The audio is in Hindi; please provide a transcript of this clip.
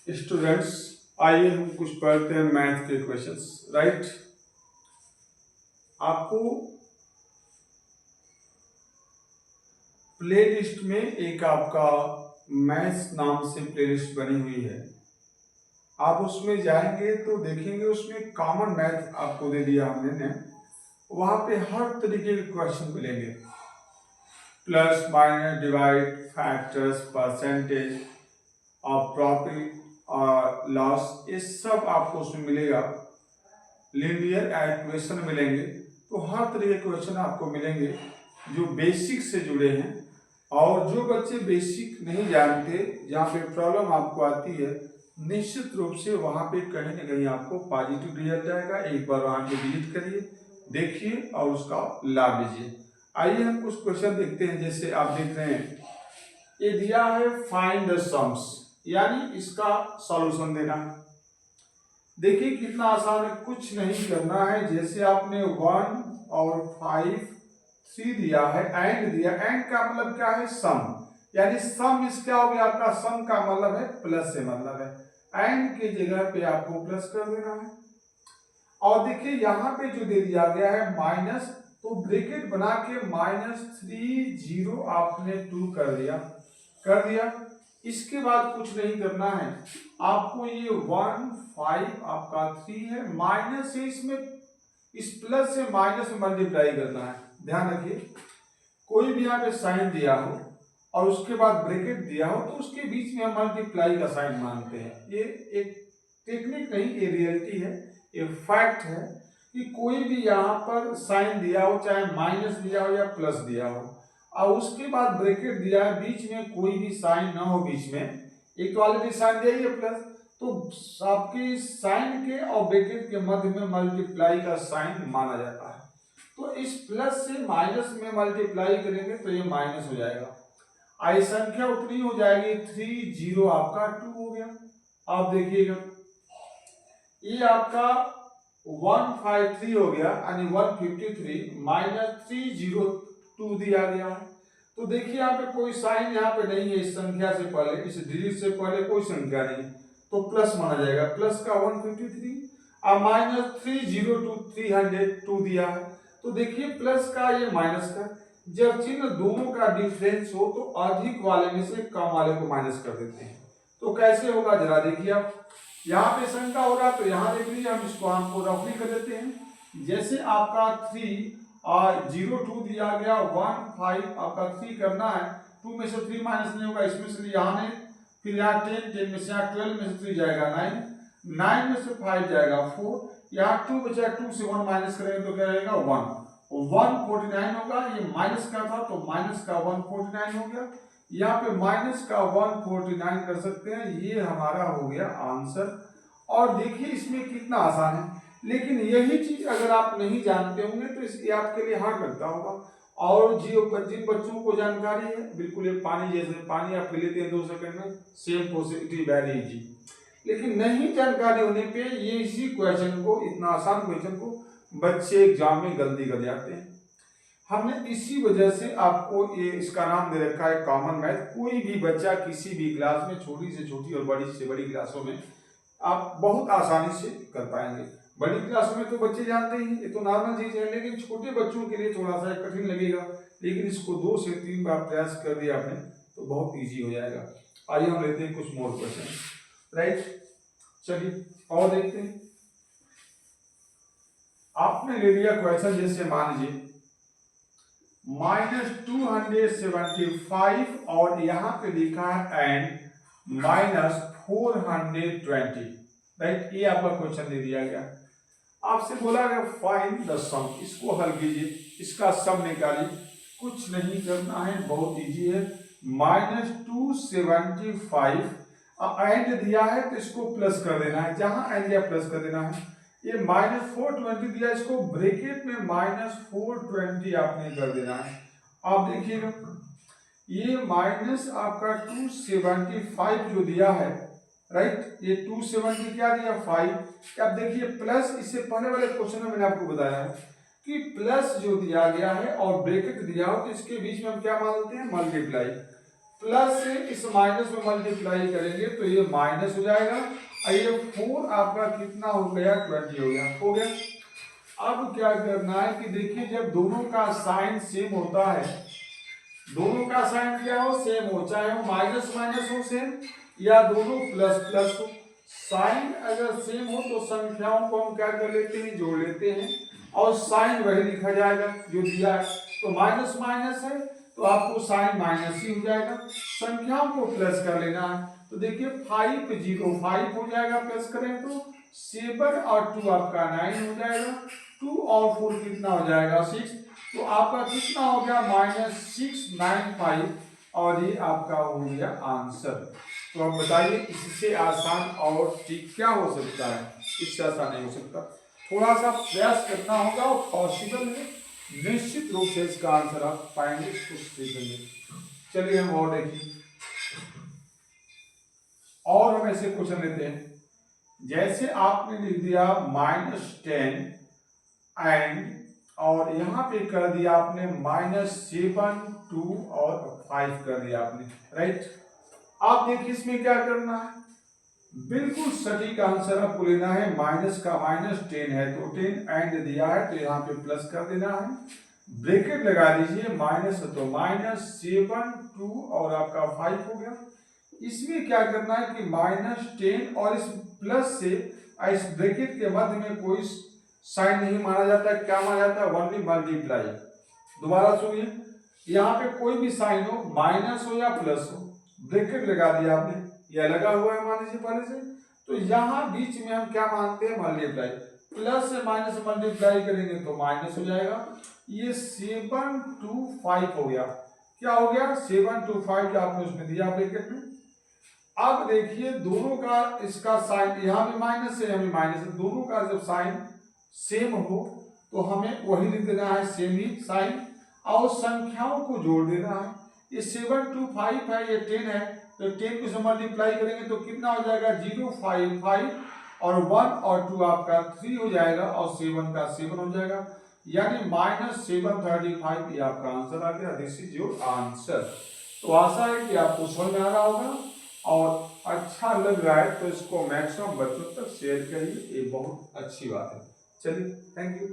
स्टूडेंट्स, आइए हम कुछ पढ़ते हैं मैथ के क्वेश्चंस। राइट, आपको प्लेलिस्ट में एक आपका मैथ्स नाम से प्लेलिस्ट बनी हुई है। आप उसमें जाएंगे तो देखेंगे उसमें कॉमन मैथ आपको दे दिया हमने ने। वहां पे हर तरीके के क्वेश्चन मिलेंगे, plus minus divide factors percentage और प्रॉफिट और लॉस, ये सब आपको उसमें मिलेगा। लीनियर इक्वेशन मिलेंगे, तो हर तरह के क्वेश्चन आपको मिलेंगे जो बेसिक से जुड़े हैं। और जो बच्चे बेसिक नहीं जानते, जहाँ पे प्रॉब्लम आपको आती है, निश्चित रूप से वहाँ पे कहीं ना कहीं आपको पॉजिटिव रिजल्ट जाएगा। एक बार वहाँ पे विजिट करिए, देखिए और उसका लाभ लीजिए। आइए हम कुछ क्वेश्चन देखते हैं। जैसे आप देख रहे हैं, ये दिया है फाइंड द सम्स, यानी इसका सॉल्यूशन देना है। देखिए कितना आसान है, कुछ नहीं करना है। जैसे आपने 1 और 5 3 दिया है, एंड दिया। एंड का मतलब क्या है? सम, यानी सम इस क्या हो गया आपका? सम का मतलब है प्लस से मतलब है। एंड के जगह पे आपको प्लस कर देना है। और देखिए यहाँ पे जो दे दिया गया है माइनस, तो ब्रैकेट बना के -3 0 आपने 2 कर दिया। इसके बाद कुछ नहीं करना है आपको। ये 1 5 आपका 3 है, माइनस है, इसमें इस प्लस से माइनस में मल्टीप्लाई करना है। ध्यान रखिए, कोई भी यहाँ पे साइन दिया हो और उसके बाद ब्रैकेट दिया हो, तो उसके बीच में हम मल्टीप्लाई का साइन मानते हैं। ये एक टेक्निक नहीं, ये रियलिटी है, ये फैक्ट है कि कोई भी यहाँ पर साइन दिया हो, चाहे माइनस दिया हो या प्लस दिया हो, और उसके बाद ब्रैकेट दिया है, बीच में कोई भी साइन ना हो, बीच में एक तो ऑलरेडी साइन दिया ही है प्लस, तो आपके साइन के और ब्रैकेट के मध्य में मल्टीप्लाई का साइन माना जाता है। तो इस प्लस से माइनस में मल्टीप्लाई करेंगे तो ये माइनस हो जाएगा। आई संख्या उतनी हो जाएगी 3 0 आपका 2 हो गया। आप देखिएगा ये आपका 153 हो गया, यानी 153 -302 दिया गया है। तो देखिए यहाँ पे कोई साइन यहाँ पे नहीं है, इस संख्या से पहले, इस डिजिट से पहले कोई संख्या नहीं, तो प्लस माना जाएगा। प्लस का 153 और -302 302 दिया है। तो देखिए प्लस का ये माइनस का, जब चिन्ह दोनों का डिफरेंस हो तो अधिक वाले में से कम वाले को माइनस कर देते हैं। तो कैसे होगा जरा देखिए आप, यहाँ पे शंका हो रहा तो यहाँ देख लीजिए, हम इसको हमको रफली कर देते हैं। जैसे आपका 3 और 02 दिया गया, 1 5 आपका 3 करना है, 2 में से 3 माइनस नहीं होगा, इसमें से यहाँ नहीं, फिर यहाँ 10 10 में से यहाँ 12 में से 3 जाएगा 9 9 में से 5 जाएगा 4, यहाँ 2 बचा, 2 से 1 माइनस करेंगे तो क्या रहेगा 1 149 होगा। ये माइनस का था तो माइनस का 149 हो गया। यहाँ पे माइनस का 149 कर सकते हैं, ये हमारा हो गया आंसर। और देखिए इसमें कितना आसान है, लेकिन यही चीज अगर आप नहीं जानते होंगे तो ये आपके लिए हार्ड लगता होगा। और जिन बच्चों को जानकारी है, बिल्कुल ये पानी जैसे, पानी आप पी लेते हैं 2 सेकंड में, same process, it is very easy. लेकिन नहीं जानकारी होने पे ये इसी क्वेश्चन को, इतना आसान क्वेश्चन को बच्चे एग्जाम में गलती कर जाते हैं। हमने इसी वजह से आपको ये इसका नाम दे रखा है कॉमन मैथ। कोई भी बच्चा किसी भी क्लास में, छोटी से छोटी और बड़ी से बड़ी क्लासों में आप बहुत आसानी से कर पाएंगे। बड़ी क्लासों में तो बच्चे जानते ही, ये तो नॉर्मल चीज है, लेकिन छोटे बच्चों के लिए थोड़ा सा कठिन लगेगा। लेकिन इसको 2 से 3 बार प्रयास कर दिया आपने तो बहुत इजी हो जाएगा। आइए हम लेते हैं कुछ मोर क्वेश्चन। राइट, चलिए और देखते हैं। आपने ले लिया क्वेश्चन, जैसे मान लीजिए -275 और यहाँ पे लिखा है एंड -420। राइट, ये आपका क्वेश्चन दे दिया गया। आपसे बोला गया फाइंड द सम, इसको हल कीजिए, इसका सम निकालिए। कुछ नहीं करना है, बहुत इजी है। -275 एंड दिया है तो इसको प्लस कर देना है, जहां एंड दिया प्लस कर देना है। ये -420 दिया, इसको ब्रैकेट में -420 आपने कर देना है। आप देखिएगा ये माइनस आपका 275 जो दिया है, राइट, ये 270 क्या दिया 5। अब देखिए प्लस, इससे पहले वाले क्वेश्चन में मैंने आपको बताया कि प्लस जो दिया गया है और ब्रैकेट दिया हो तो इसके बीच में हम क्या मानते हैं? मल्टीप्लाई। प्लस से इस माइनस में मल्टीप्लाई करेंगे तो ये माइनस हो जाएगा और ये 4 आपका कितना हो गया 20 हो गया। अब क्या करना है कि देखिए जब दोनों का साइन सेम होता है, दोनों का साइन क्या हो सेम हो, चाहे वो माइनस माइनस हो सेम या दोनों प्लस प्लस हो, साइन अगर सेम हो तो संख्याओं को हम क्या कर लेते हैं जोड़ लेते हैं और साइन वही लिखा जाएगा जो दिया है। तो माइनस माइनस है तो आपको साइन माइनस ही हो जाएगा, संख्याओं को प्लस कर लेना है। तो देखिए 505 हो जाएगा, प्लस करें तो 7 और 2 आपका 9 हो जाएगा, 2 और 4 कितना हो जाएगा 6, तो आपका कितना हो गया -695 और ये आपका हो गया आंसर। तो अब बताइए इससे आसान और ठीक क्या हो सकता है, इससे आसान नहीं हो सकता। थोड़ा सा प्रयास करना होगा और पॉसिबल है, निश्चित रूप से इसका आंसर आप पाएंगे, कुछ सीखेंगे। चलिए हम और देखिए, और हम ऐसे क्वेश्चन लेते हैं। जैसे आपने लिख दिया -10 एंड और यहाँ पे कर दिया आपने -7 2 और 5 कर दिया आपने, राइट। आप देखिए इसमें क्या करना है, बिल्कुल सटीक आंसर आपको लेना है। माइनस का -10 है तो 10 एंड दिया है तो यहाँ पे प्लस कर देना है, ब्रैकेट लगा दीजिए, माइनस तो -7 2 और आपका 5 हो गया। इसमें क्या करना है कि -10 और इस प्लस से इस ब्रैकेट के मध्य में कोई साइन नहीं माना जाता, क्या माना जाता है ओनली मल्टीप्लाई। दोबारा सुनिए, यहाँ पे कोई भी साइन हो, माइनस हो या प्लस हो, ब्रैकेट लगा दिया आपने, यह लगा हुआ है मान लीजिए पहले से, तो यहाँ बीच में हम क्या मानते हैं मल्टीप्लाई, प्लस से माइनस मल्टीप्लाई करेंगे तो माइनस हो जाएगा। ये 7 2 5 हो गया, क्या हो गया 7 2 5 आपने उसमें दिया ब्रैकेट में। अब देखिए दोनों का इसका साइन, यहाँ भी माइनस है यहाँ भी माइनस है, दोनों का जब साइन सेम हो तो हमें वही लिख देना है सेम ही साइन और संख्याओं को जोड़ देना है। ये 7 2 5 है, ये 10 है तो 10 को मल्टीप्लाई करेंगे तो कितना हो जाएगा 0 5 5 और 1 और 2 आपका 3 हो जाएगा और 7 का 7 हो जाएगा, यानी -735 ये आपका आंसर आ गया। This is your answer. तो आशा है कि आपको समझ में आ रहा होगा और अच्छा लग रहा है तो इसको मैक्सिमम बच्चों तक शेयर करिए, ये बहुत अच्छी बात है। चलिए थैंक यू।